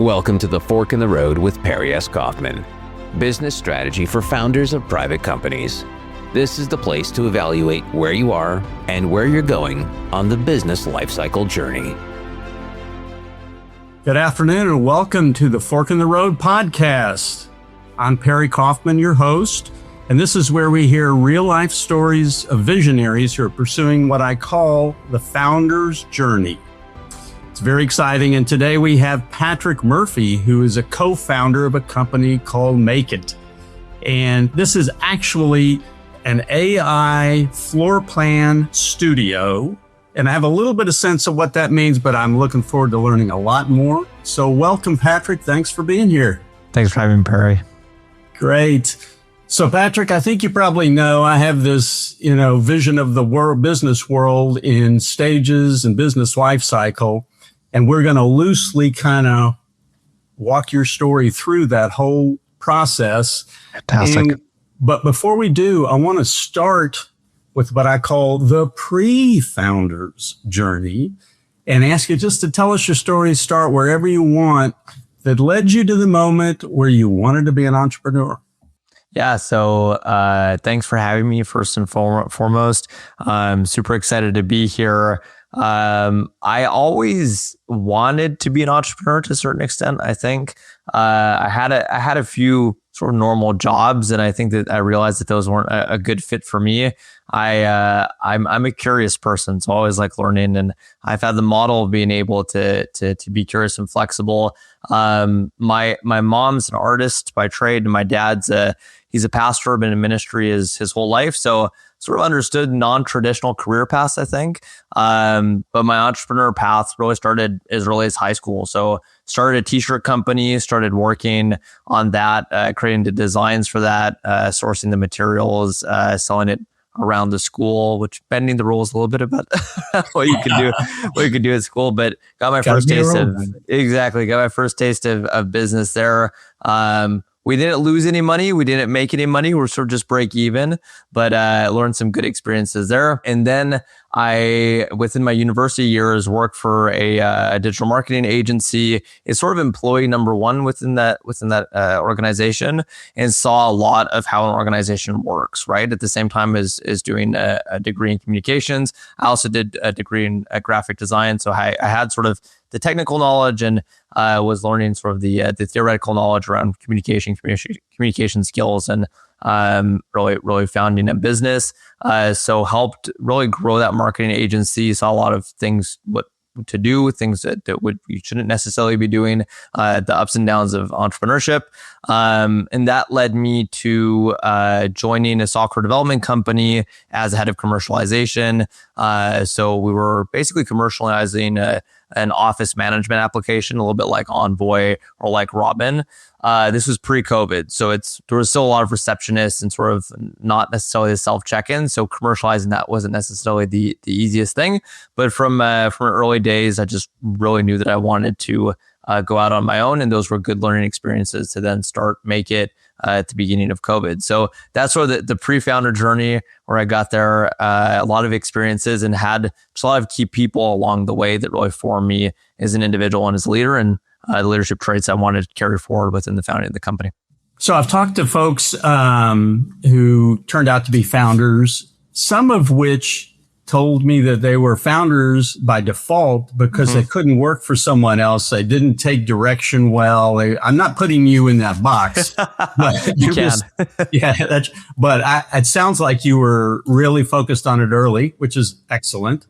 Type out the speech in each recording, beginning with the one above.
Welcome to The Fork in the Road with Perry S. Kaufman, business strategy for founders of private companies. This is the place to evaluate where you are and where you're going on the business lifecycle journey. Good afternoon and welcome to the Fork in the Road podcast. I'm Perry Kaufman, your host, and this is where we hear real-life stories of visionaries who are pursuing what I call the founder's journey. It's very exciting, and today we have Patrick Murphy, who is a co-founder of a company called Maket. And this is actually an AI floor plan studio. And I have a little bit of sense of what that means, but I'm looking forward to learning a lot more. So welcome, Patrick. Thanks for being here. Thanks for having me, Perry. Great. So Patrick, I think you probably know I have this, vision of the business world in stages and business life cycle. And we're going to loosely kind of walk your story through that whole process. Fantastic. But before we do, I want to start with what I call the pre-founder's journey and ask you just to tell us your story, start wherever you want, that led you to the moment where you wanted to be an entrepreneur. Yeah. So thanks for having me first and foremost. I'm super excited to be here. I always wanted to be an entrepreneur to a certain extent. I think I had a few sort of normal jobs, and I think that I realized that those weren't a good fit for me. I'm a curious person, so I always like learning, and I've had the model of being able to be curious and flexible. My mom's an artist by trade, and my dad's he's a pastor, been in ministry his whole life, so sort of understood non-traditional career paths, I think. But my entrepreneur path really started as early as high school. So started a t-shirt company, started working on that, creating the designs for that, sourcing the materials, selling it around the school, which bending the rules a little bit about what you can do at school, but got my first taste of business there. We didn't lose any money. We didn't make any money. We're sort of just break even, but learned some good experiences there. And then I, within my university years, worked for a digital marketing agency. It's sort of employee number one within that organization, and saw a lot of how an organization works. Right at the same time as doing a degree in communications, I also did a degree in graphic design. So I had sort of the technical knowledge and was learning sort of the theoretical knowledge around communication skills, and really founding a business. So helped really grow that marketing agency. Saw a lot of things what to do, things that you shouldn't necessarily be doing, the ups and downs of entrepreneurship. And that led me to joining a software development company as head of commercialization. So we were basically commercializing an office management application, a little bit like Envoy or like Robin. This was pre-COVID, so there was still a lot of receptionists and sort of not necessarily the self-check-in. So commercializing that wasn't necessarily the easiest thing. But from early days, I just really knew that I wanted to go out on my own, and those were good learning experiences to then start Maket at the beginning of COVID. So that's sort of the pre-founder journey where I got there, a lot of experiences, and had just a lot of key people along the way that really formed me as an individual and as a leader, and the leadership traits I wanted to carry forward within the founding of the company. So I've talked to folks who turned out to be founders, some of which told me that they were founders by default because they couldn't work for someone else. They didn't take direction well. I'm not putting you in that box, but you can. It sounds like you were really focused on it early, which is excellent.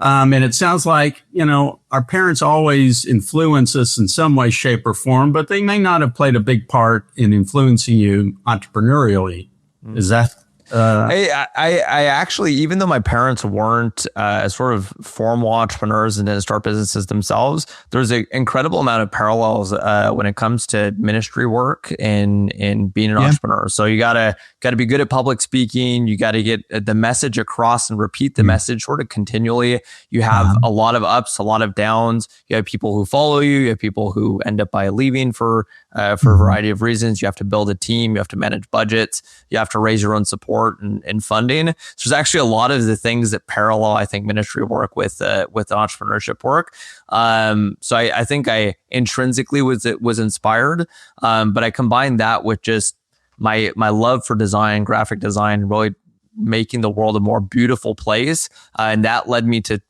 And it sounds like, our parents always influence us in some way, shape, or form, but they may not have played a big part in influencing you entrepreneurially. Is that? I actually, even though my parents weren't sort of formal entrepreneurs and didn't start businesses themselves, there's an incredible amount of parallels when it comes to ministry work and being an entrepreneur. So you gotta be good at public speaking. You got to get the message across and repeat the message sort of continually. You have a lot of ups, a lot of downs. You have people who follow you. You have people who end up by leaving for a variety of reasons. You have to build a team. You have to manage budgets. You have to raise your own support. support and funding. So there's actually a lot of the things that parallel, I think, ministry work with entrepreneurship work. So I think I intrinsically was inspired, but I combined that with just my love for design, graphic design, really making the world a more beautiful place. And that led me to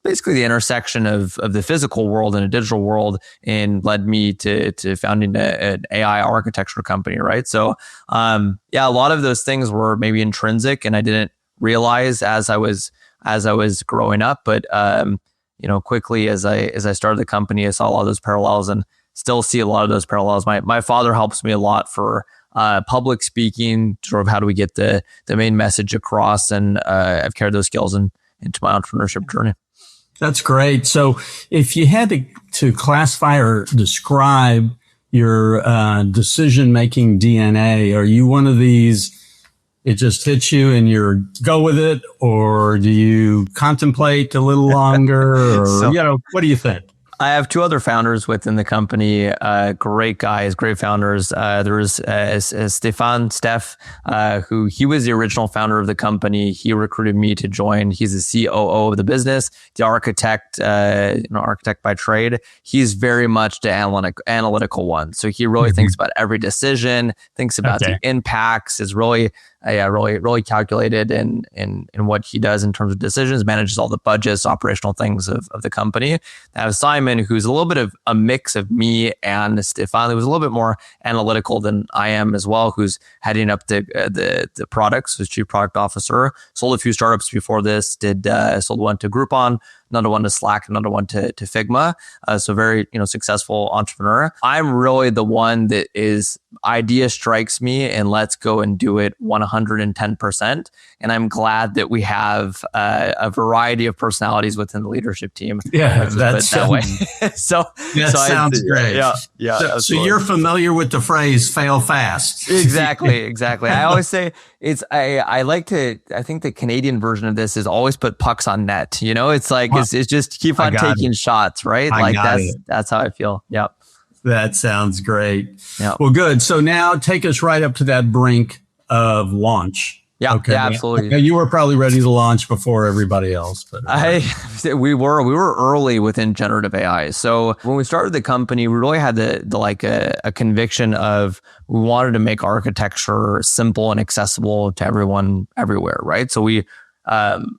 basically the intersection of the physical world and a digital world, and led me to founding an AI architecture company, right? So, a lot of those things were maybe intrinsic, and I didn't realize as I was growing up. But quickly as I started the company, I saw a lot of those parallels, and still see a lot of those parallels. My father helps me a lot for public speaking, sort of how do we get the main message across, and I've carried those skills into my entrepreneurship journey. That's great. So if you had to classify or describe your decision-making DNA, are you one of these, it just hits you and you're go with it, or do you contemplate a little longer, or, what do you think? I have two other founders within the company, great guys, great founders. There was Steph, who he was the original founder of the company. He recruited me to join. He's the COO of the business, the architect, architect by trade. He's very much the analytical one. So he really thinks about every decision, thinks about the impacts, is really calculated in what he does in terms of decisions, manages all the budgets, operational things of the company. I have Simon, who's a little bit of a mix of me and Stefan, who's a little bit more analytical than I am as well, who's heading up the products, who's chief product officer. Sold a few startups before this, sold one to Groupon, another one to Slack, another one to Figma. So very, successful entrepreneur. I'm really the one that is idea strikes me and let's go and do it 110%. And I'm glad that we have a variety of personalities within the leadership team. Yeah, that way. Sounds great. Yeah. So you're familiar with the phrase "fail fast." Exactly. I always say I think the Canadian version of this is always put pucks on net. It's like it's just keep on taking shots, right? That's how I feel. Yep. That sounds great. Yeah. Well, good. So now take us right up to that brink of launch. Yeah, okay. Yeah, absolutely. Now, you were probably ready to launch before everybody else, but we were early within generative AI. So when we started the company, we really had a conviction of we wanted to make architecture simple and accessible to everyone everywhere, right? So we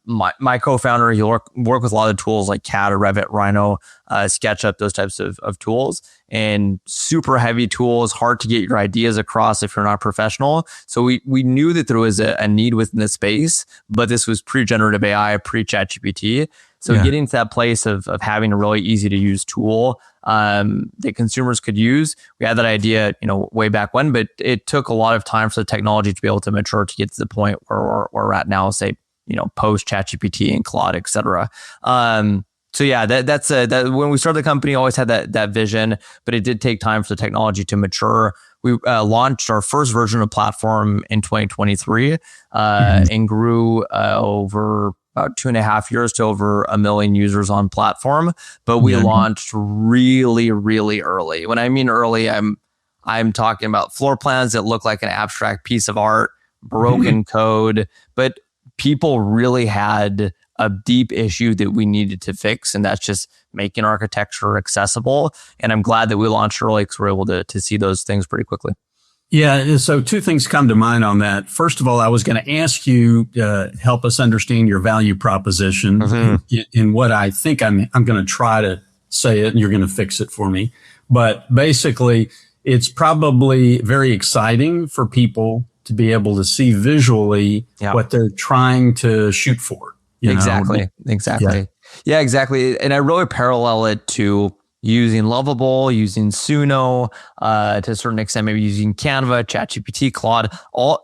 my co-founder, he'll work with a lot of tools like CAD or Revit, Rhino, SketchUp, those types of tools, and super heavy tools, hard to get your ideas across if you're not professional. So we knew that there was a need within the space, but this was pre-generative AI, pre-ChatGPT. So getting to that place of having a really easy to use tool that consumers could use, we had that idea, way back when, but it took a lot of time for the technology to be able to mature to get to the point where we're at now, say, post ChatGPT and Claude, et cetera. So yeah, that's when we started the company, always had that vision, but it did take time for the technology to mature. We launched our first version of platform in 2023 and grew over about 2.5 years to over 1 million users on platform. But we launched really, really early. When I mean early, I'm talking about floor plans that look like an abstract piece of art, broken code, but people really had a deep issue that we needed to fix, and that's just making architecture accessible. And I'm glad that we launched early because we're able to see those things pretty quickly. Yeah. So two things come to mind on that. First of all, I was going to ask you to help us understand your value proposition in what I think I'm going to try to say it, and you're going to fix it for me. But basically, it's probably very exciting for people to be able to see visually what they're trying to shoot for. Exactly. Yeah, exactly. And I really parallel it to using Lovable, using Suno, to a certain extent, maybe using Canva, ChatGPT, Claude.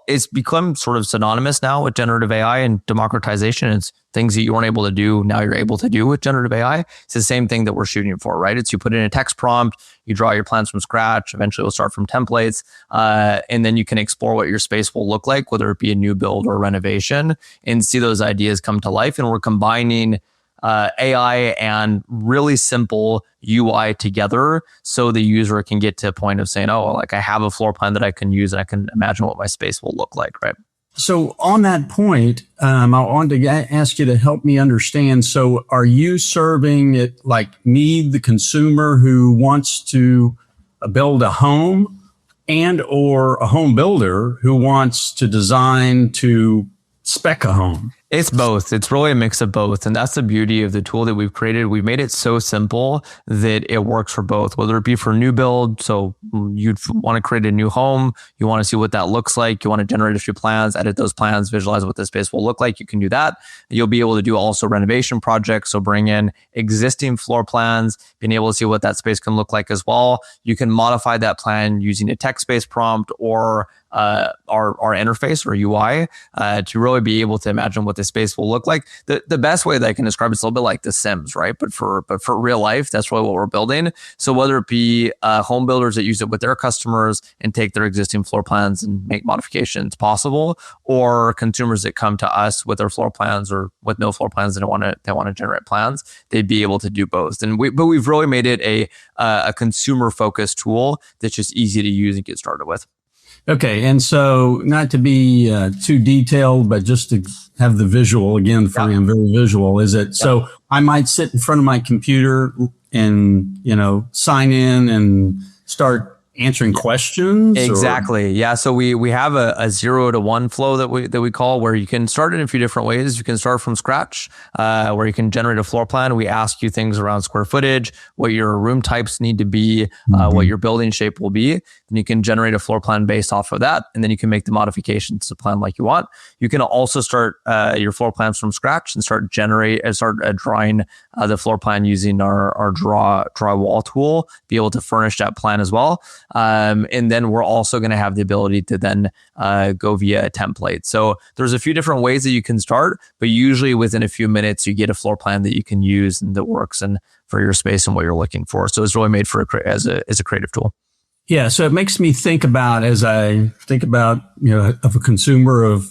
It's become sort of synonymous now with generative AI and democratization. It's things that you weren't able to do, now you're able to do with generative AI. It's the same thing that we're shooting for, right? It's you put in a text prompt, you draw your plans from scratch. Eventually, we'll start from templates, and then you can explore what your space will look like, whether it be a new build or renovation, and see those ideas come to life. And we're combining AI and really simple UI together so the user can get to a point of saying, I have a floor plan that I can use and I can imagine what my space will look like, right? So on that point, I wanted to ask you to help me understand. So are you serving it like me, the consumer who wants to build a home, and or a home builder who wants to design to spec a home? It's both. It's really a mix of both. And that's the beauty of the tool that we've created. We've made it so simple that it works for both, whether it be for new build. So you'd want to create a new home. You want to see what that looks like. You want to generate a few plans, edit those plans, visualize what the space will look like. You can do that. You'll be able to do also renovation projects. So bring in existing floor plans, being able to see what that space can look like as well. You can modify that plan using a text-based prompt or our interface or UI to really be able to imagine what the space will look like. The best way that I can describe it's a little bit like The Sims, right? But for real life, that's really what we're building. So whether it be home builders that use it with their customers and take their existing floor plans and make modifications possible, or consumers that come to us with their floor plans or with no floor plans and they want to generate plans, they'd be able to do both. But we've really made it a consumer focused tool that's just easy to use and get started with. Okay. And so not to be too detailed, but just to have the visual again for me, I'm very visual. Is it? So I might sit in front of my computer and, sign in and start answering questions? Exactly. Yeah. So we have a 0 to 1 flow that we call, where you can start in a few different ways. You can start from scratch, where you can generate a floor plan. We ask you things around square footage, what your room types need to be, what your building shape will be. And you can generate a floor plan based off of that. And then you can make the modifications to the plan like you want. You can also start your floor plans from scratch and start drawing the floor plan using our draw wall tool, be able to furnish that plan as well. And then we're also going to have the ability to then go via a template. So there's a few different ways that you can start, but usually within a few minutes, you get a floor plan that you can use and that works and for your space and what you're looking for. So it's really made for as a creative tool. Yeah. So it makes me think about, as I think about, of a consumer of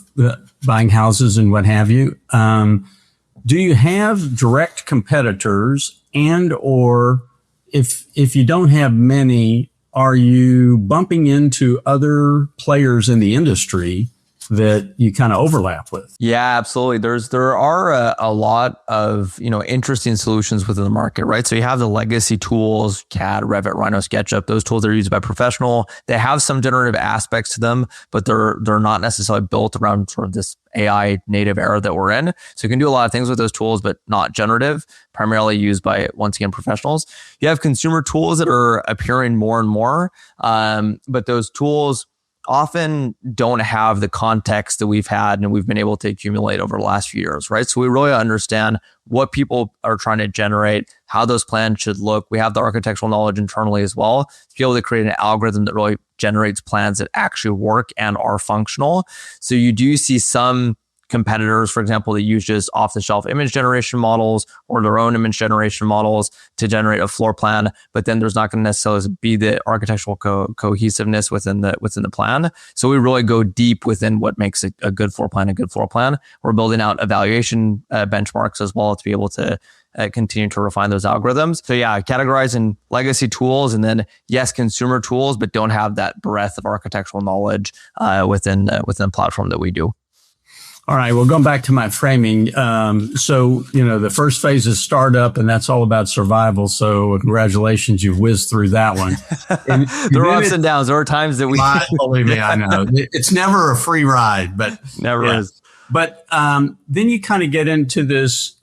buying houses and what have you, do you have direct competitors, and or if you don't have many, are you bumping into other players in the industry that you kind of overlap with? Yeah, absolutely. There are a lot of interesting solutions within the market, right? So you have the legacy tools, CAD, Revit, Rhino, SketchUp. Those tools are used by professional. They have some generative aspects to them, but they're not necessarily built around sort of this AI native era that we're in. So you can do a lot of things with those tools, but not generative, primarily used by, once again, professionals. You have consumer tools that are appearing more and more, but those tools often don't have the context that we've had and we've been able to accumulate over the last few years, right? So we really understand what people are trying to generate, how those plans should look. We have the architectural knowledge internally as well to be able to create an algorithm that really generates plans that actually work and are functional. So you do see some competitors, for example, that use just off-the-shelf image generation models or their own image generation models to generate a floor plan, but then there's not going to necessarily be the architectural cohesiveness within the plan. So we really go deep within what makes a good floor plan a good floor plan. We're building out evaluation benchmarks as well to be able to continue to refine those algorithms. So yeah, categorizing legacy tools and then yes, consumer tools, but don't have that breadth of architectural knowledge within the platform that we do. All right. Well, going back to my framing. So, the first phase is startup, and that's all about survival. So congratulations. You've whizzed through that one. There are ups and downs. There are times that we... Believe me, I know. It's never a free ride, but... Never is. But then you kind of get into this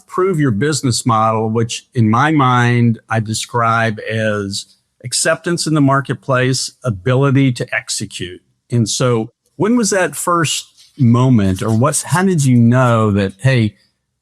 prove your business model, which in my mind, I describe as acceptance in the marketplace, ability to execute. And so when was that first moment, or how did you know that, hey,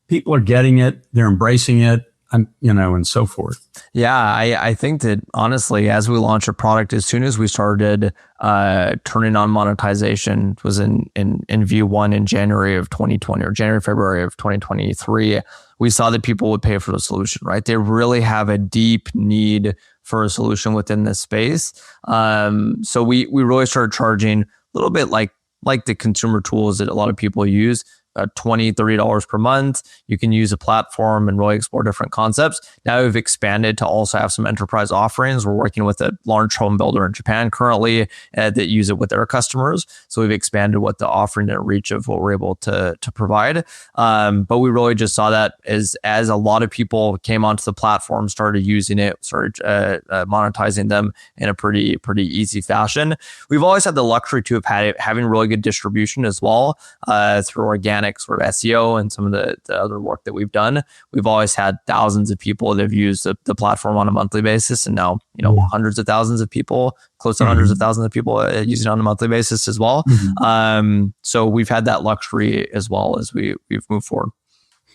people are getting it, they're embracing it, and so forth? Yeah, I think that honestly, as we launched a product, as soon as we started turning on monetization, was in V1 in January of 2020 or January, February of 2023, we saw that people would pay for the solution, right? They really have a deep need for a solution within this space. So we really started charging a little bit like the consumer tools that a lot of people use, $20, $30 per month. You can use a platform and really explore different concepts. Now we've expanded to also have some enterprise offerings. We're working with a large home builder in Japan currently that use it with their customers. So we've expanded what the offering and reach of what we're able to provide. But we really just saw that as a lot of people came onto the platform, started using it, started monetizing them in a pretty easy fashion. We've always had the luxury to have having really good distribution as well through organic sort of SEO and some of the other work that we've done. We've always had thousands of people that have used the platform on a monthly basis, and now hundreds of thousands of people, close to hundreds of thousands of people using it on a monthly basis as well. So we've had that luxury as well as we've moved forward.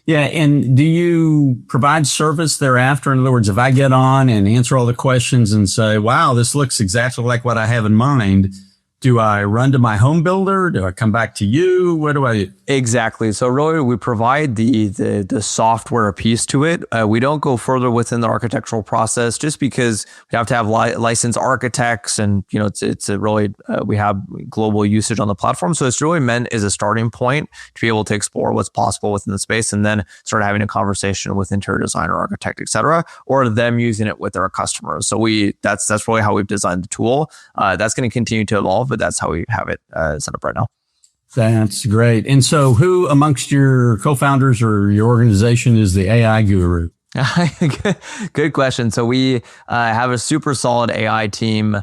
Yeah. And do you provide service thereafter? In other words, if I get on and answer all the questions and say, wow, this looks exactly like what I have in mind, do I run to my home builder? Do I come back to you? What do I do? Exactly. So really, we provide the software piece to it. We don't go further within the architectural process just because we have to have licensed architects, and it's a really we have global usage on the platform. So it's really meant as a starting point to be able to explore what's possible within the space, and then start having a conversation with interior designer, architect, etc., or them using it with their customers. So that's really how we've designed the tool. That's going to continue to evolve, but that's how we have it set up right now. That's great. And so who amongst your co-founders or your organization is the AI guru? Good question. So we have a super solid AI team.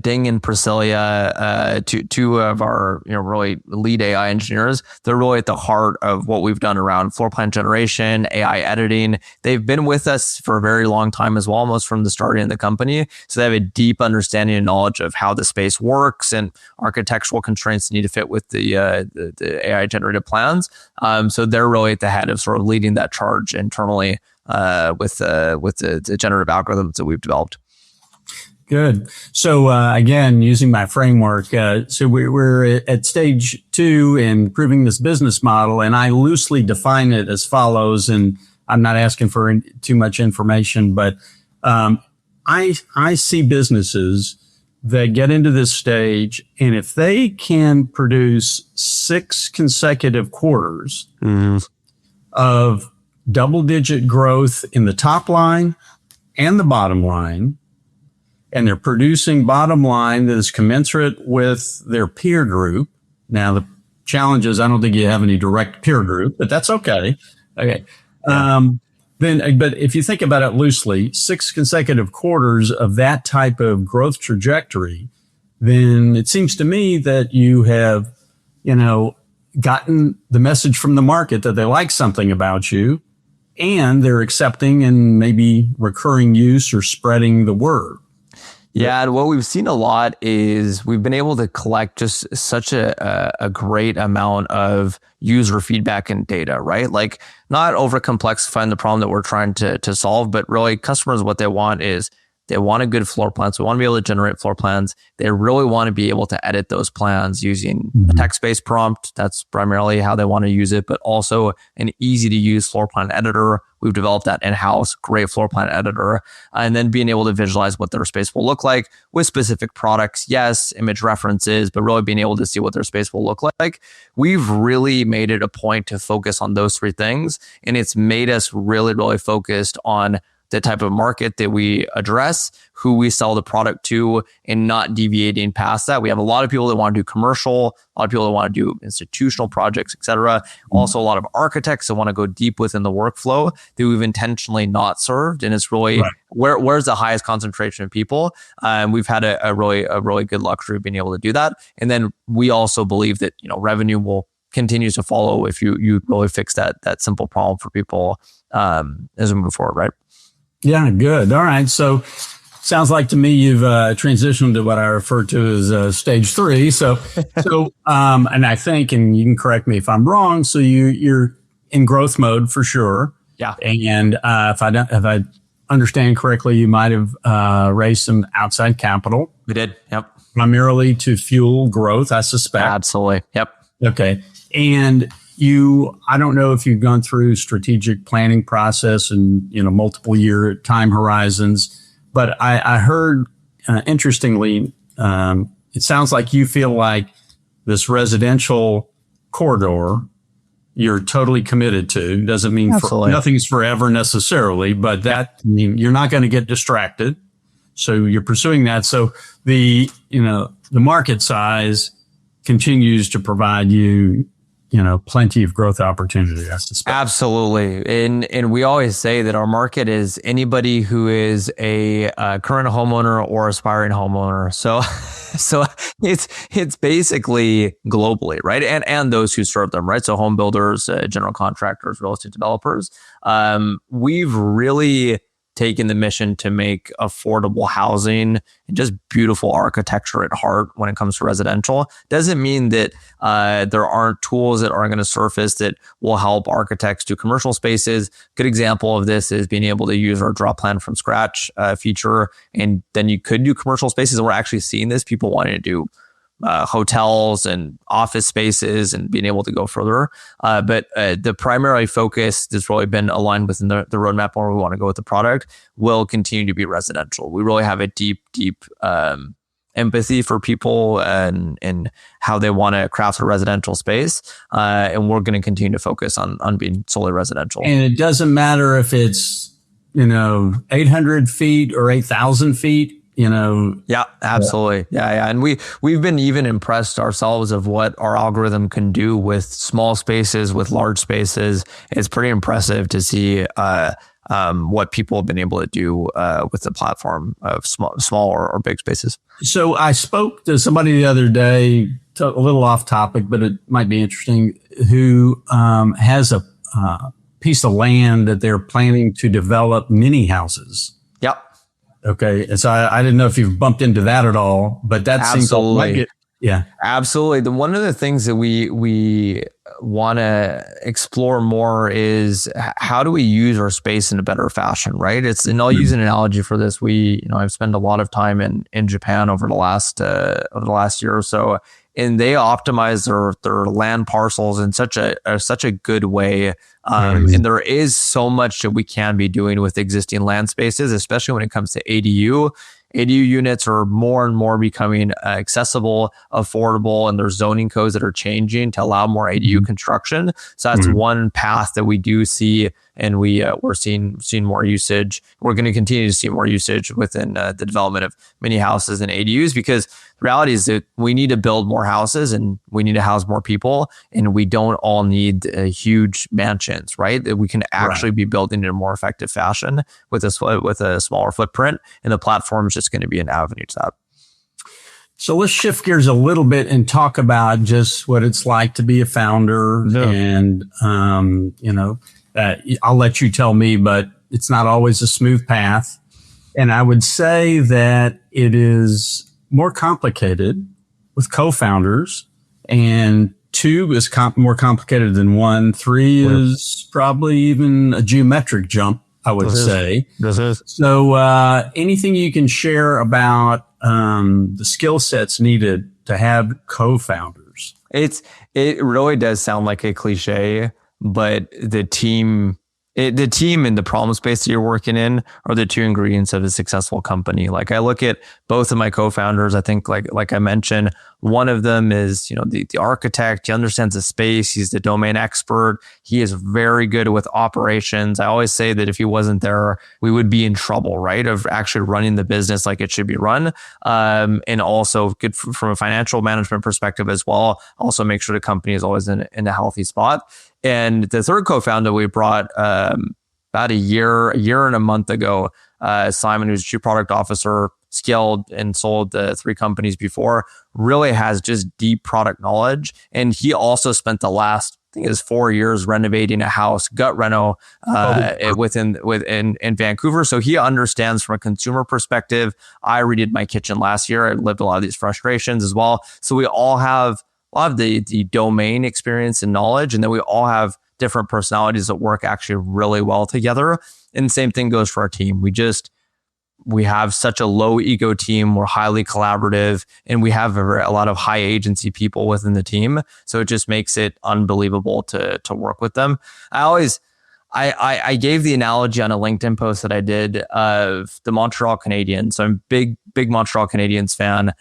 Ding and Priscilla, two of our really lead AI engineers. They're really at the heart of what we've done around floor plan generation, AI editing. They've been with us for a very long time as well, almost from the starting of the company. So they have a deep understanding and knowledge of how the space works and architectural constraints need to fit with the AI generated plans. So they're really at the head of sort of leading that charge internally with the generative algorithms that we've developed. Good. So again, using my framework, so we're at stage 2 in proving this business model, and I loosely define it as follows. And I'm not asking for too much information, but I see businesses that get into this stage, and if they can produce 6 consecutive quarters of double-digit growth in the top line and the bottom line, and they're producing bottom line that is commensurate with their peer group. Now, the challenge is I don't think you have any direct peer group, but that's okay. Okay. Yeah. But if you think about it loosely, 6 consecutive quarters of that type of growth trajectory, then it seems to me that you have, gotten the message from the market that they like something about you, and they're accepting and maybe recurring use or spreading the word. Yeah, what we've seen a lot is we've been able to collect just such a great amount of user feedback and data, right? Like not over complexifying the problem that we're trying to solve, but really customers, what they want is they want a good floor plan. So we want to be able to generate floor plans. They really want to be able to edit those plans using a text-based prompt. That's primarily how they want to use it, but also an easy to use floor plan editor. We've developed that in-house, great floor plan editor, and then being able to visualize what their space will look like with specific products. Yes, image references, but really being able to see what their space will look like. We've really made it a point to focus on those 3 things, and it's made us really, really focused on the type of market that we address, who we sell the product to, and not deviating past that. We have a lot of people that want to do commercial, a lot of people that want to do institutional projects, et cetera. Also, a lot of architects that want to go deep within the workflow that we've intentionally not served. And it's really where's the highest concentration of people. We've had a really good luxury of being able to do that. And then we also believe that revenue will continue to follow if you really fix that simple problem for people as we move forward, right? Yeah, good. All right. So sounds like to me you've transitioned to what I refer to as stage 3. So and I think, and you can correct me if I'm wrong, so you're in growth mode for sure. Yeah. And if I understand correctly, you might have raised some outside capital. We did. Yep. Primarily to fuel growth, I suspect. Absolutely. Yep. Okay. And I don't know if you've gone through strategic planning process and, multiple year time horizons, but I heard, interestingly, it sounds like you feel like this residential corridor you're totally committed to. Doesn't mean nothing's forever necessarily, but that I mean, you're not going to get distracted. So you're pursuing that. So the market size continues to provide you, plenty of growth opportunity, I suspect. Absolutely. And we always say that our market is anybody who is a current homeowner or aspiring homeowner. So it's basically globally, right? And those who serve them, right? So home builders, general contractors, real estate developers. We've really taken the mission to make affordable housing and just beautiful architecture at heart when it comes to residential. Doesn't mean that there aren't tools that are going to surface that will help architects do commercial spaces. Good example of this is being able to use our draw plan from scratch feature, and then you could do commercial spaces. And we're actually seeing this, people wanting to do hotels and office spaces and being able to go further. But the primary focus that's really been aligned within the roadmap where we want to go with the product will continue to be residential. We really have a deep empathy for people and how they want to craft a residential space. And we're going to continue to focus on being solely residential. And it doesn't matter if it's, 800 feet or 8,000 feet. Yeah, absolutely. Yeah. And we've been even impressed ourselves of what our algorithm can do with small spaces, with large spaces. It's pretty impressive to see what people have been able to do with the platform of small or big spaces. So I spoke to somebody the other day, a little off topic, but it might be interesting, who has a piece of land that they're planning to develop mini houses. Yep. Okay. And so I didn't know if you've bumped into that at all, but that Absolutely. seems yeah. Absolutely. One of the things that we want to explore more is how do we use our space in a better fashion, right? And I'll use an analogy for this. I've spent a lot of time in Japan over the last year or so, and they optimize their land parcels in such a good way. And there is so much that we can be doing with existing land spaces, especially when it comes to ADU. ADU units are more and more becoming accessible, affordable, and there's zoning codes that are changing to allow more ADU construction. So that's one path that we do see, and we're seeing more usage. We're going to continue to see more usage within the development of mini houses and ADUs, because the reality is that we need to build more houses and we need to house more people, and we don't all need huge mansions, right? That we can actually be building in a more effective fashion with a smaller footprint, and the platform is just going to be an avenue to that. So let's shift gears a little bit and talk about just what it's like to be a founder. Yeah. And, I'll let you tell me, but it's not always a smooth path. And I would say that it is more complicated with co-founders, and 2 is more complicated than 1. 3 is probably even a geometric jump, I would say. This is. So anything you can share about the skill sets needed to have co-founders? It really does sound like a cliche, but the team and the problem space that you're working in are the 2 ingredients of a successful company. Like, I look at both of my co-founders, I think like I mentioned, one of them is, the architect. He understands the space. He's the domain expert. He is very good with operations. I always say that if he wasn't there, we would be in trouble, right? Of actually running the business like it should be run. And also good from a financial management perspective as well. Also make sure the company is always in a healthy spot. And the third co-founder we brought about a year and a month ago, Simon, who's Chief Product Officer, scaled and sold 3 companies before, really has just deep product knowledge. And he also spent the last, I think it was 4 years renovating a house, gut reno, in Vancouver. So he understands from a consumer perspective. I redid my kitchen last year. I lived a lot of these frustrations as well. So we all have a lot of the domain experience and knowledge, and then we all have different personalities that work actually really well together. And the same thing goes for our team. We have such a low ego team. We're highly collaborative, and we have a lot of high agency people within the team. So it just makes it unbelievable to work with them. I gave the analogy on a LinkedIn post that I did of the Montreal Canadiens. So I'm a big Montreal Canadiens fan.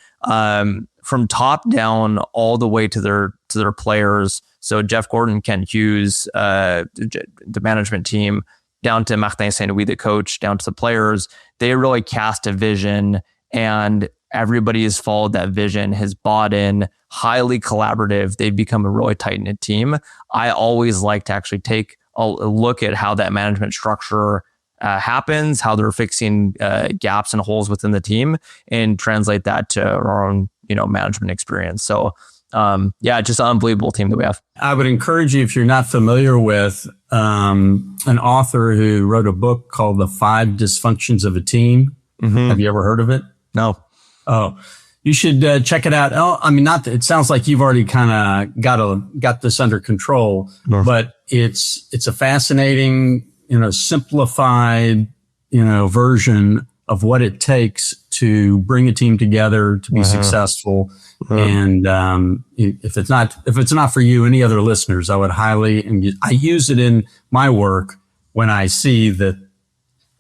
From top down all the way to their players, So Jeff Gordon, Ken Hughes, the management team, down to Martin Saint-Louis, the coach, down to the players, they really cast a vision, and everybody has followed that vision, has bought in, highly collaborative. They've become a really tight-knit team. I always like to actually take a look at how that management structure happens, how they're fixing gaps and holes within the team, and translate that to our own, management experience. So just an unbelievable team that we have. I would encourage you, if you're not familiar with an author who wrote a book called The 5 Dysfunctions of a Team. Mm-hmm. Have you ever heard of it? No. Oh, you should check it out. Oh, I mean, it sounds like you've already kind of got this under control, but it's a fascinating, simplified, version of what it takes to bring a team together to be successful. And if it's not for you, any other listeners, I would I use it in my work when I see that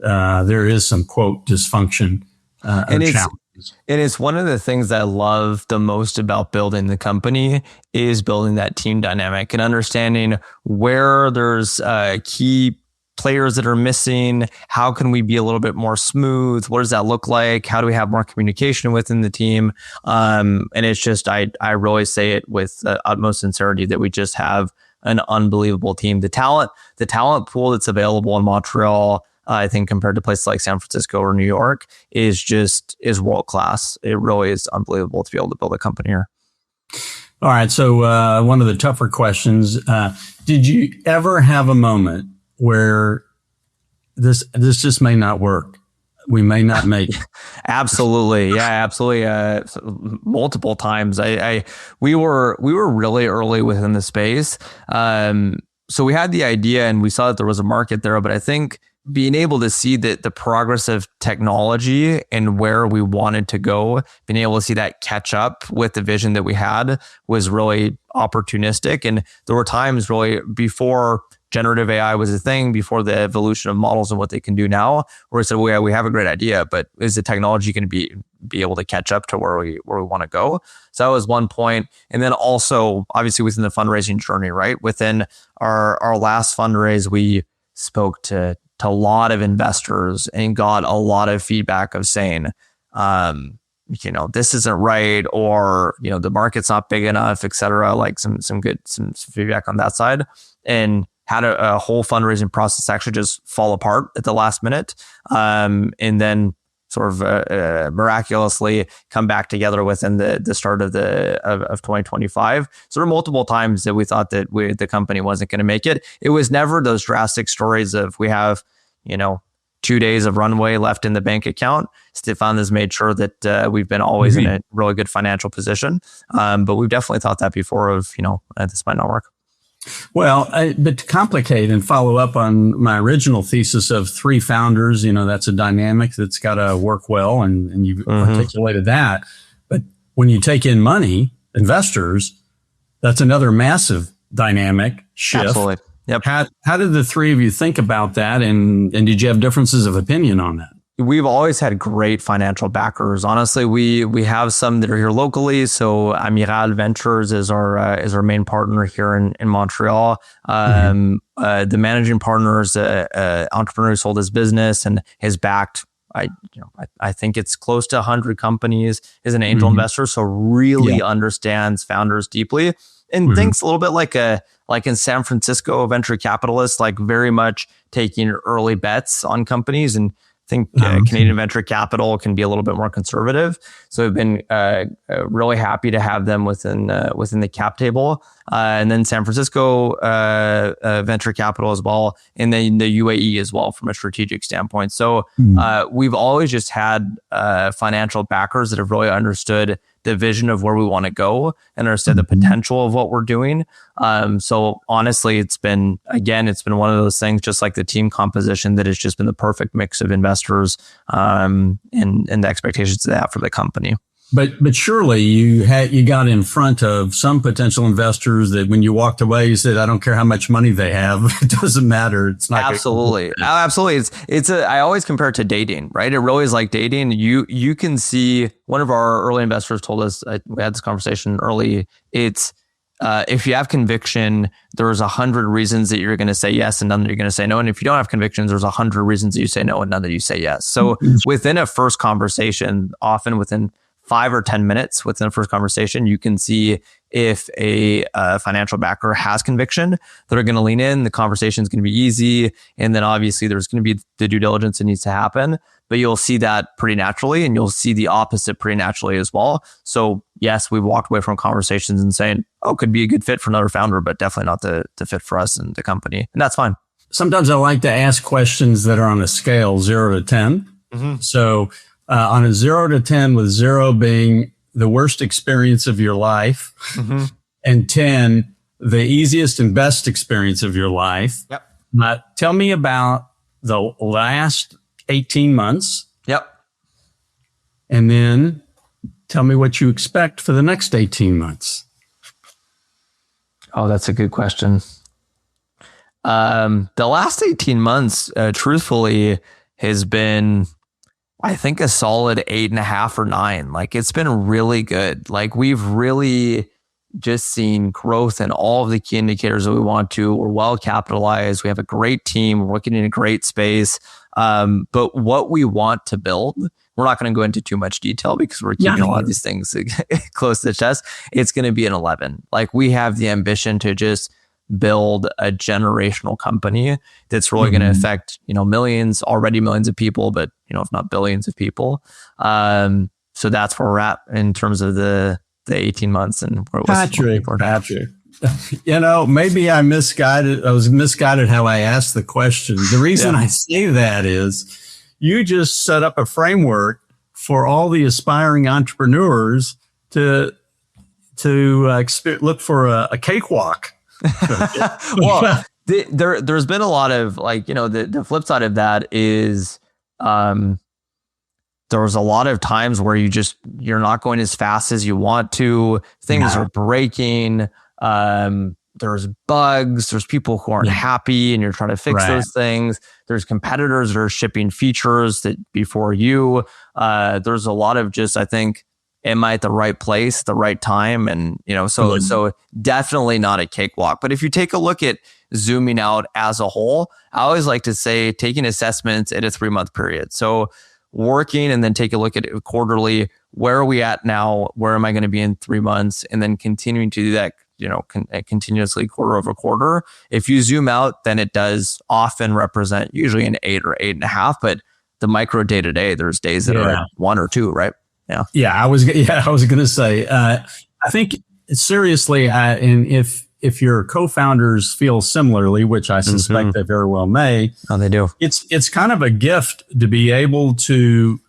there is some quote dysfunction or challenge. And it's one of the things that I love the most about building the company is building that team dynamic and understanding where there's key players that are missing. How can we be a little bit more smooth? What does that look like? How do we have more communication within the team? And it's just, I really say it with the utmost sincerity that we just have an unbelievable team. The talent pool that's available in Montreal, I think compared to places like San Francisco or New York is world class. It really is unbelievable to be able to build a company here. All right. So one of the tougher questions, did you ever have a moment where this just may not work? We may not make it. Absolutely. Yeah, absolutely. Multiple times. We were really early within the space. So we had the idea and we saw that there was a market there, but I think being able to see that the progress of technology and where we wanted to go, being able to see that catch up with the vision that we had was really opportunistic. And there were times really before generative AI was a thing, before the evolution of models and what they can do now, where we said, well, yeah, we have a great idea, but is the technology going to be able to catch up to where we want to go? So that was one point. And then also, obviously, within the fundraising journey, right? Within our last fundraise, we spoke to a lot of investors and got a lot of feedback of saying, this isn't right, or, the market's not big enough, et cetera, like some feedback on that side, and had a whole fundraising process actually just fall apart at the last minute. And then sort of miraculously come back together within the start of 2025. So there were multiple times that we thought that the company wasn't going to make it. It was never those drastic stories of we have, 2 days of runway left in the bank account. Stefan has made sure that we've been always in a really good financial position. But we've definitely thought that before of, this might not work. Well, but to complicate and follow up on my original thesis of 3 founders, that's a dynamic that's got to work well, and you've articulated that. But when you take in money, investors, that's another massive dynamic shift. Absolutely. Yep. How did the 3 of you think about that, and did you have differences of opinion on that? We've always had great financial backers. Honestly, we have some that are here locally. So Amiral Ventures is our main partner here in Montreal. The managing partner is an entrepreneur who sold his business and has backed, I think it's close to 100 companies, is an angel investor. So really understands founders deeply and thinks a little bit like in San Francisco, venture capitalists, like very much taking early bets on companies. And I think Canadian venture capital can be a little bit more conservative. So we've been really happy to have them within the cap table. And then San Francisco venture capital as well, and then the UAE as well from a strategic standpoint. So we've always just had financial backers that have really understood the vision of where we want to go and understand the potential of what we're doing. So honestly, it's been one of those things, just like the team composition, that has just been the perfect mix of investors and the expectations they have for the company. But surely you got in front of some potential investors that when you walked away, you said, I don't care how much money they have. It doesn't matter. It's not absolutely. Absolutely. I always compare it to dating, right? It really is like dating. You can see, one of our early investors told us, we had this conversation early. It's if you have conviction, there's 100 reasons that you're going to say yes and none that you're going to say no. And if you don't have convictions, there's 100 reasons that you say no and none that you say yes. So within a first conversation, often within 5 or 10 minutes within the first conversation, you can see if a financial backer has conviction. They're going to lean in. The conversation is going to be easy. And then obviously there's going to be the due diligence that needs to happen. But you'll see that pretty naturally, and you'll see the opposite pretty naturally as well. So yes, we've walked away from conversations and saying, oh, could be a good fit for another founder, but definitely not the fit for us and the company. And that's fine. Sometimes I like to ask questions that are on a scale 0 to 10. Mm-hmm. So on a 0 to 10, with 0 being the worst experience of your life, mm-hmm. and 10, the easiest and best experience of your life. Yep. Tell me about the last 18 months. Yep. And then tell me what you expect for the next 18 months. Oh, that's a good question. The last 18 months, truthfully, has been, I think, a solid 8.5 or 9. Like, it's been really good. Like, we've really just seen growth in all of the key indicators that we want to. We're well capitalized. We have a great team. We're working in a great space. But what we want to build, we're not going to go into too much detail because we're keeping a lot of these things close to the chest. It's going to be an 11. Like, we have the ambition to just build a generational company that's really going to affect, millions of people, but, if not billions of people. So that's where we're at in terms of the 18 months. And where it was Patrick, maybe I was misguided how I asked the question. The reason I say that is you just set up a framework for all the aspiring entrepreneurs to look for a cakewalk. Well, there's been a lot of the flip side of that is there was a lot of times where you're not going as fast as you want to. Things are breaking. There's bugs. There's people who aren't happy, and you're trying to fix those things. There's competitors that are shipping features that before you. There's a lot of I think, am I at the right place, the right time? And, so definitely not a cakewalk. But if you take a look at zooming out as a whole, I always like to say taking assessments at a 3-month period. So working and then take a look at it quarterly. Where are we at now? Where am I going to be in 3 months? And then continuing to do that, continuously quarter over quarter. If you zoom out, then it does often represent usually an 8 or 8.5, but the micro day to day, there's days that are 1 or 2, right? Yeah. I was going to say, I think seriously, and if your co-founders feel similarly, which I suspect they very well may. Oh, they do. It's kind of a gift to be able to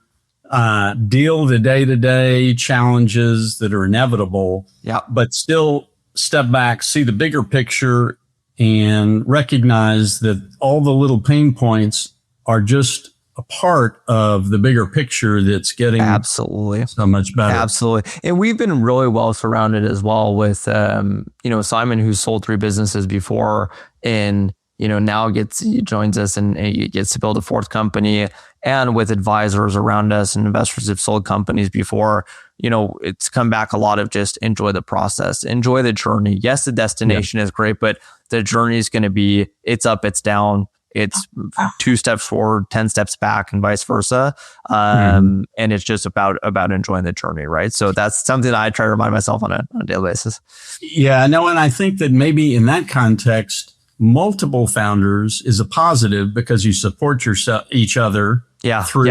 deal the day-to-day challenges that are inevitable, but still step back, see the bigger picture, and recognize that all the little pain points are just a part of the bigger picture that's getting absolutely so much better. Absolutely. And we've been really well surrounded as well with, Simon, who's sold 3 businesses before, and, now he joins us and he gets to build a 4th company, and with advisors around us and investors who've sold companies before. It's come back a lot of just enjoy the process, enjoy the journey. Yes, the destination is great, but the journey is going to be, it's up, it's down. It's 2 steps forward, 10 steps back, and vice versa. And it's just about enjoying the journey, right? So that's something that I try to remind myself on a daily basis. Yeah, no, and I think that maybe in that context, multiple founders is a positive because you support each other through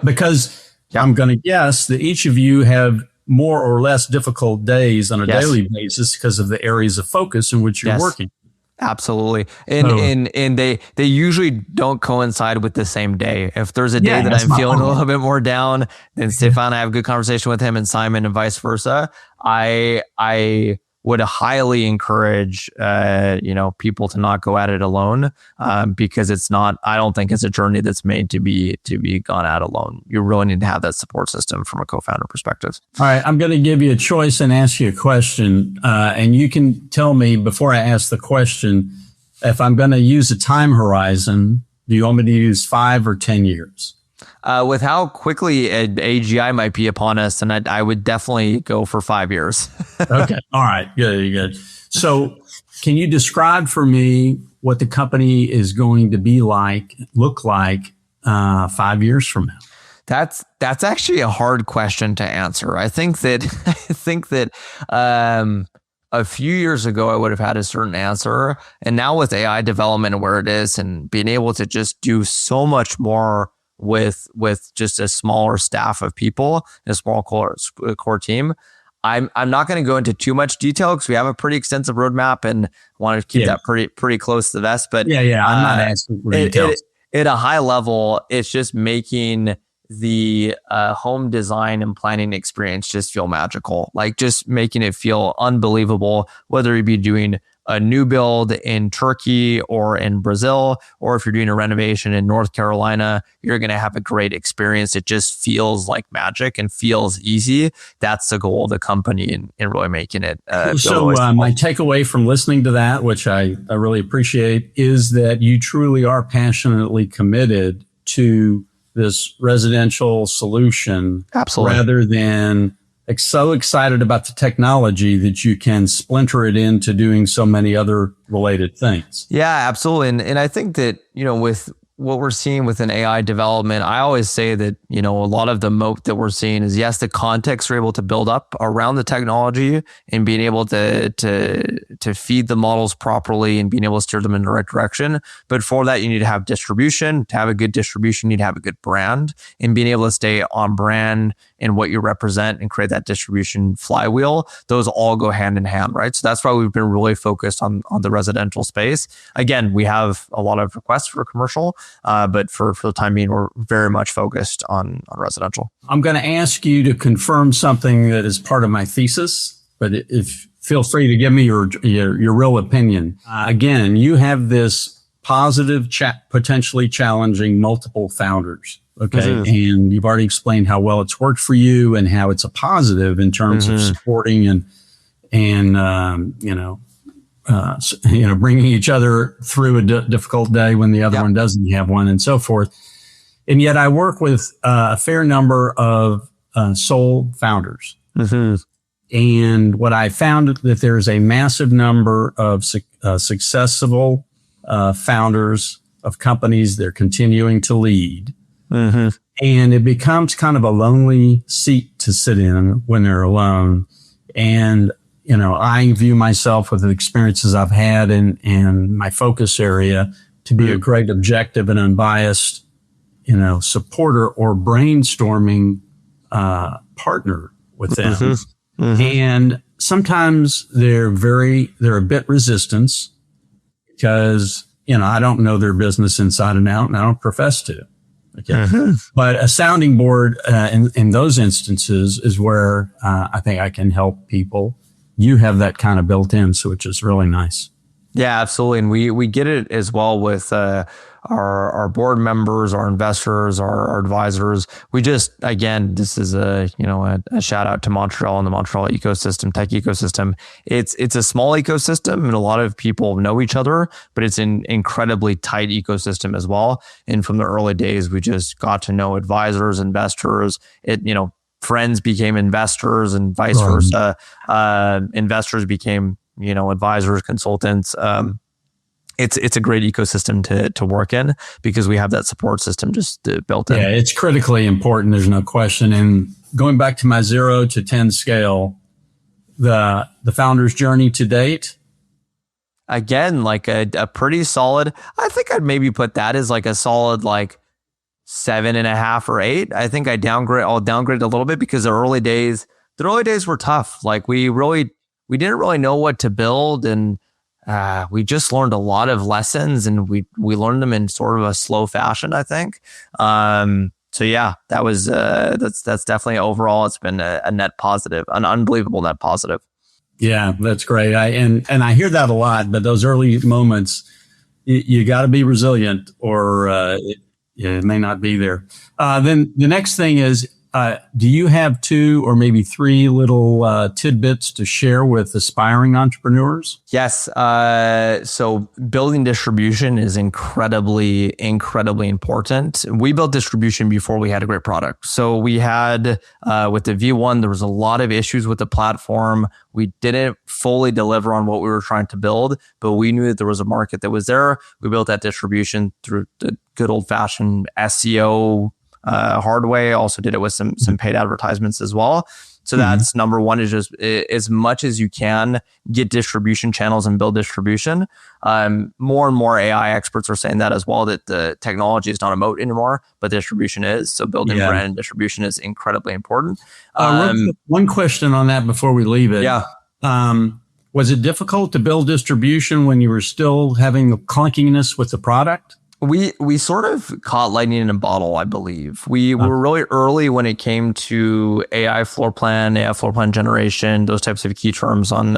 because I'm going to guess that each of you have more or less difficult days on a daily basis because of the areas of focus in which you're working. Absolutely. And they usually don't coincide with the same day. If there's a day that I'm feeling a little bit more down, then Stefan, I have a good conversation with him, and Simon, and vice versa. I would highly encourage, people to not go at it alone, because I don't think it's a journey that's made to be gone at alone. You really need to have that support system from a co-founder perspective. All right. I'm going to give you a choice and ask you a question. And you can tell me before I ask the question, if I'm going to use a time horizon, do you want me to use 5 or 10 years? With how quickly AGI might be upon us, and I would definitely go for 5 years. Okay. All right. Good. So can you describe for me what the company is going to look like 5 years from now? That's actually a hard question to answer. I think that a few years ago I would have had a certain answer, and now with AI development and where it is, and being able to just do so much more with just a smaller staff of people, a small core team. I'm not going to go into too much detail because we have a pretty extensive roadmap and want to keep that pretty close to the vest. But I'm not asking for details. At a high level, it's just making the home design and planning experience just feel magical, like just making it feel unbelievable, whether you be doing a new build in Turkey or in Brazil, or if you're doing a renovation in North Carolina, you're going to have a great experience. It just feels like magic and feels easy. That's the goal of the company and really making it. My takeaway from listening to that, which I really appreciate, is that you truly are passionately committed to this residential solution. Absolutely. Rather than so excited about the technology that you can splinter it into doing so many other related things. Yeah, absolutely. And I think that, with what we're seeing with an AI development, I always say that, a lot of the moat that we're seeing is, yes, the context we're able to build up around the technology and being able to feed the models properly and being able to steer them in the right direction. But for that, you need to have distribution. To have a good distribution, you need to have a good brand, and being able to stay on brand and what you represent and create that distribution flywheel. Those all go hand in hand, right? So that's why we've been really focused on the residential space. Again, we have a lot of requests for commercial, but for the time being, we're very much focused on residential. I'm going to ask you to confirm something that is part of my thesis, but if feel free to give me your real opinion. Again, you have this positive, potentially challenging multiple founders. Okay. Mm-hmm. And you've already explained how well it's worked for you and how it's a positive in terms of supporting and bringing each other through a difficult day when the other one doesn't have one, and so forth. And yet I work with a fair number of sole founders. Mm-hmm. And what I found that there's a massive number of successful founders of companies they're continuing to lead. Mm-hmm. And it becomes kind of a lonely seat to sit in when they're alone. And I view myself with the experiences I've had and my focus area to be a great objective and unbiased, supporter or brainstorming partner with them. Mm-hmm. Mm-hmm. And sometimes they're a bit resistant because, I don't know their business inside and out, and I don't profess to. Okay. Mm-hmm. But a sounding board in those instances is where I think I can help people. You have that kind of built in, so which is really nice. Yeah, absolutely. And we get it as well with our board members, our investors, our advisors. We just, again, this is a shout out to Montreal and the Montreal ecosystem, tech ecosystem. It's a small ecosystem and a lot of people know each other, but it's an incredibly tight ecosystem as well. And from the early days, we just got to know advisors, investors, friends became investors and vice versa. Investors became, advisors, consultants. It's a great ecosystem to work in because we have that support system just built in. Yeah, it's critically important. There's no question. And going back to my 0 to 10 scale, the founder's journey to date. Again, like a pretty solid, I think I'd maybe put that as like a solid, 7.5 or 8. I think I'll downgrade a little bit because the early days were tough. Like we didn't really know what to build, and we just learned a lot of lessons, and we learned them in sort of a slow fashion, I think. So yeah, that was that's definitely overall it's been a net positive, an unbelievable net positive. Yeah, that's great. I hear that a lot, but those early moments, you got to be resilient, or it may not be there. Then the next thing is, do you have 2 or maybe 3 little tidbits to share with aspiring entrepreneurs? Yes. So building distribution is incredibly important. We built distribution before we had a great product. So we had, with the V1, there was a lot of issues with the platform. We didn't fully deliver on what we were trying to build, but we knew that there was a market that was there. We built that distribution through the good old fashioned SEO, hard way. Also did it with some paid advertisements as well. So that's number one, is just as much as you can get distribution channels and build distribution. More and more AI experts are saying that as well, that the technology is not a moat anymore, but distribution is. So building brand and distribution is incredibly important. One question on that before we leave it. Yeah. Was it difficult to build distribution when you were still having the clunkiness with the product? We sort of caught lightning in a bottle, I believe. We were really early when it came to AI floor plan generation, those types of key terms on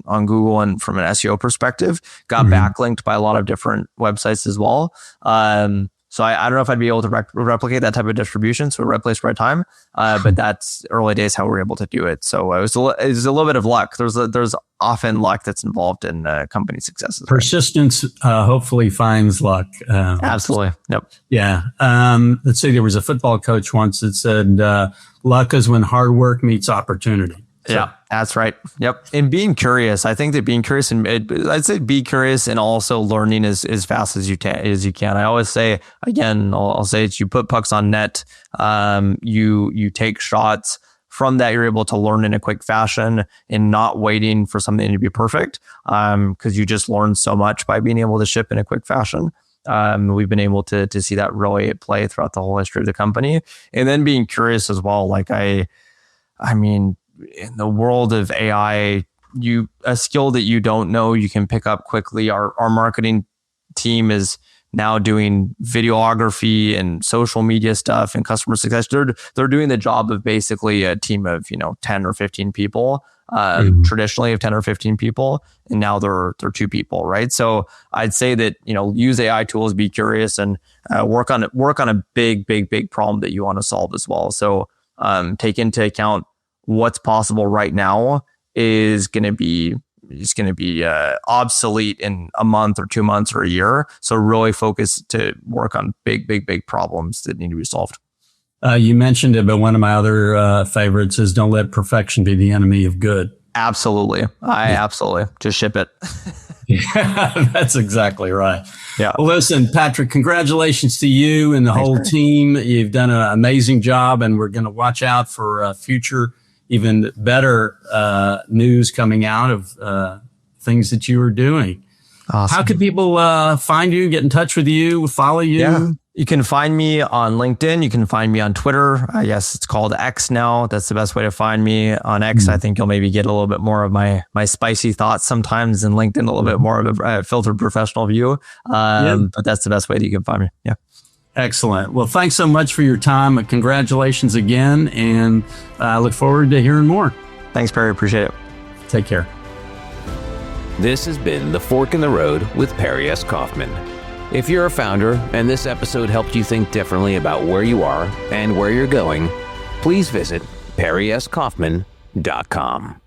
Google, and from an SEO perspective, got backlinked by a lot of different websites as well. So I don't know if I'd be able to replicate that type of distribution. So right place, right time. But that's early days how we were able to do it. So it was a little bit of luck. There's often luck that's involved in company successes. Persistence hopefully finds luck. Absolutely. Yep. Yeah. Let's say there was a football coach once that said, luck is when hard work meets opportunity. So. Yeah, that's right. Yep. And being curious, I think that being curious, and I'd say be curious and also learning as fast as you can. I always say, again, I'll say it's, you put pucks on net, you take shots. From that, you're able to learn in a quick fashion and not waiting for something to be perfect, because you just learn so much by being able to ship in a quick fashion. We've been able to see that really play throughout the whole history of the company. And then being curious as well. Like I mean, in the world of AI, a skill that you don't know, you can pick up quickly. Our marketing team is now doing videography and social media stuff and customer success. They're doing the job of basically a team of 10 or 15 people, traditionally of 10 or 15 people, and now they're 2 people, right? So I'd say that use AI tools, be curious, and work on a big problem that you want to solve as well. So take into account what's possible right now is going to be obsolete in a month or 2 months or a year. So really focus to work on big problems that need to be solved. You mentioned it, but one of my other favorites is don't let perfection be the enemy of good. Absolutely. Absolutely. Just ship it. Yeah, that's exactly right. Yeah. Well, listen, Patrick, congratulations to you and the whole team. You've done an amazing job, and we're going to watch out for future, even better news coming out of things that you are doing. Awesome. How can people find you, get in touch with you, follow you? Yeah. You can find me on LinkedIn. You can find me on Twitter. I guess it's called X now. That's the best way to find me on X. I think you'll maybe get a little bit more of my spicy thoughts sometimes, and LinkedIn a little bit more of a filtered professional view. But that's the best way that you can find me. Yeah. Excellent. Well, thanks so much for your time. And congratulations again. And I look forward to hearing more. Thanks, Perry. Appreciate it. Take care. This has been The Fork in the Road with Perry S. Kaufman. If you're a founder and this episode helped you think differently about where you are and where you're going, please visit perryskaufman.com.